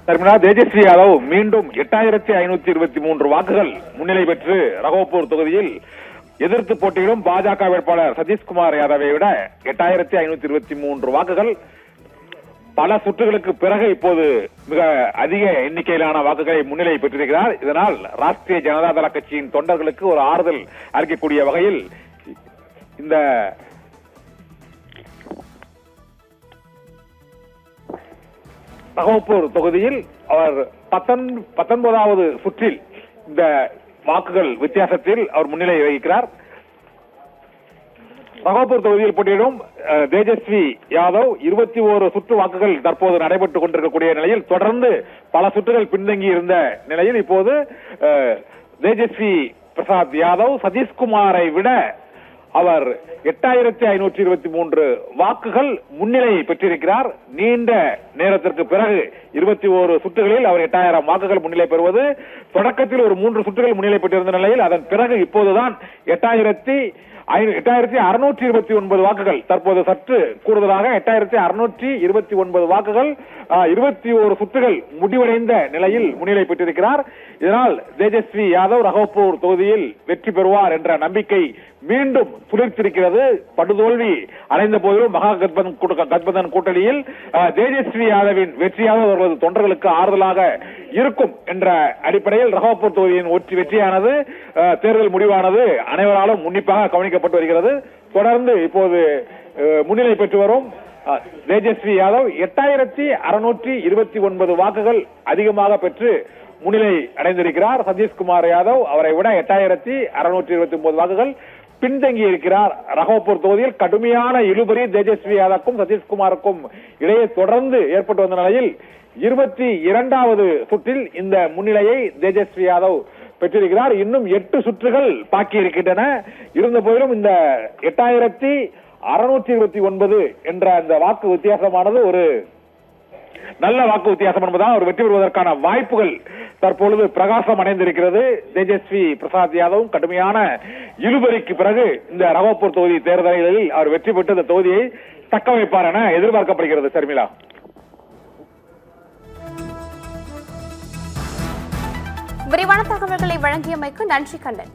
தர்மினா தேஜஸ்வி யாதவ் மீண்டும் 8523 வாக்குகள் முன்னிலை பெற்று ரகோபூர் தொகுதியில் எதிர்த்து போட்டியிடும் பாஜக வேட்பாளர் சதீஷ்குமார் யாதவை விட 8523 வாக்குகள் பல சுற்றுகளுக்கு பிறகு இப்போது மிக அதிக எண்ணிக்கையிலான வாக்குகளை முன்னிலை பெற்றிருக்கிறார். இதனால் ராஷ்டிரிய ஜனதா தள கட்சியின் தொண்டர்களுக்கு ஒரு ஆறுதல் அளிக்கக்கூடிய வகையில் இந்த ரகோபூர் தொகுதியில் அவர் 19வது சுற்றில் இந்த வாக்குகள் வித்தியாசத்தில் அவர் முன்னிலை வகிக்கிறார். ரகோபூர் தொகுதியில் போட்டியிடும் தேஜஸ்வி யாதவ் 21 சுற்று வாக்குகள் தற்போது நடைபெற்றுக் கொண்டிருக்கக்கூடிய நிலையில் தொடர்ந்து பல சுற்றுகள் பின்தங்கி இருந்த நிலையில் இப்போது தேஜஸ்வி பிரசாத் யாதவ் சதீஷ்குமாரை விட அவர் 8523 வாக்குகள் முன்னிலை பெற்றிருக்கிறார். நீண்ட நேரத்திற்கு பிறகு 21 சுற்றுகளில் அவர் 8000 வாக்குகள் முன்னிலை பெறுவது தொடக்கத்தில் ஒரு 3 சுற்றுகள் முன்னிலை பெற்றிருந்த நிலையில் அதன் பிறகு இப்போதுதான் 8629 வாக்குகள் தற்போது சற்று கூடுதலாக 8629 வாக்குகள் 21 சுற்றுகள் முடிவடைந்த நிலையில் முன்னிலை பெற்றிருக்கிறார். இதனால் தேஜஸ்வி யாதவ் ரகோபூர் தொகுதியில் வெற்றி பெறுவார் என்ற நம்பிக்கை மீண்டும் துளிர்த்திருக்கிறது. படுதோல்வி அடைந்த போதிலும் மகா கத்பந்தன் கூட்டணியில் தேஜஸ்வி யாதவின் வெற்றியாக அவர்களது தொண்டர்களுக்கு ஆறுதலாக இருக்கும் என்ற அடிப்படையில் ரகோபூர் தொகுதியின் வெற்றியானது தேர்தல் முடிவானது அனைவராலும் உன்னிப்பாக கவனிக்கப்பட்டு வருகிறது. தொடர்ந்து இப்போது முன்னிலை பெற்று வரும் தேஜஸ்வி யாதவ் 8629 வாக்குகள் அதிகமாக பெற்று முன்னிலை அடைந்திருக்கிறார். சதீஷ்குமார் யாதவ் அவரை விட 8629 வாக்குகள் பின்தங்கி இருக்கிறார். ரகோபூர் தொகுதியில் கடுமையான இழுபறி தேஜஸ்வி யாதவுக்கும் சதீஷ்குமாருக்கும் இடையே தொடர்ந்து ஏற்பட்டு வந்த நிலையில் 22வது சுற்றில் இந்த முன்னிலையை தேஜஸ்வி யாதவ் பெற்றிருக்கிறார். இன்னும் 8 சுற்றுகள் பாக்கி இருக்கின்றன. இருந்த போதிலும் இந்த 8629 என்ற அந்த வாக்கு வித்தியாசமானது ஒரு நல்ல வாக்கு வித்தியாசம் என்பதால் அவர் வெற்றி பெறுவதற்கான வாய்ப்புகள் தற்பொழுது பிரகாசம் அடைந்திருக்கிறது. தேஜஸ்வி பிரசாத் யாதவும் கடுமையான இழுபறிக்கு பிறகு இந்த ரகோபூர் தொகுதி தேர்தலில் அவர் வெற்றி பெற்று இந்த தொகுதியை தக்க வைப்பார் என எதிர்பார்க்கப்படுகிறது. சர்மிளா, விரிவான தகவல்களை வழங்கியமைக்கு நன்றி கண்ணன்.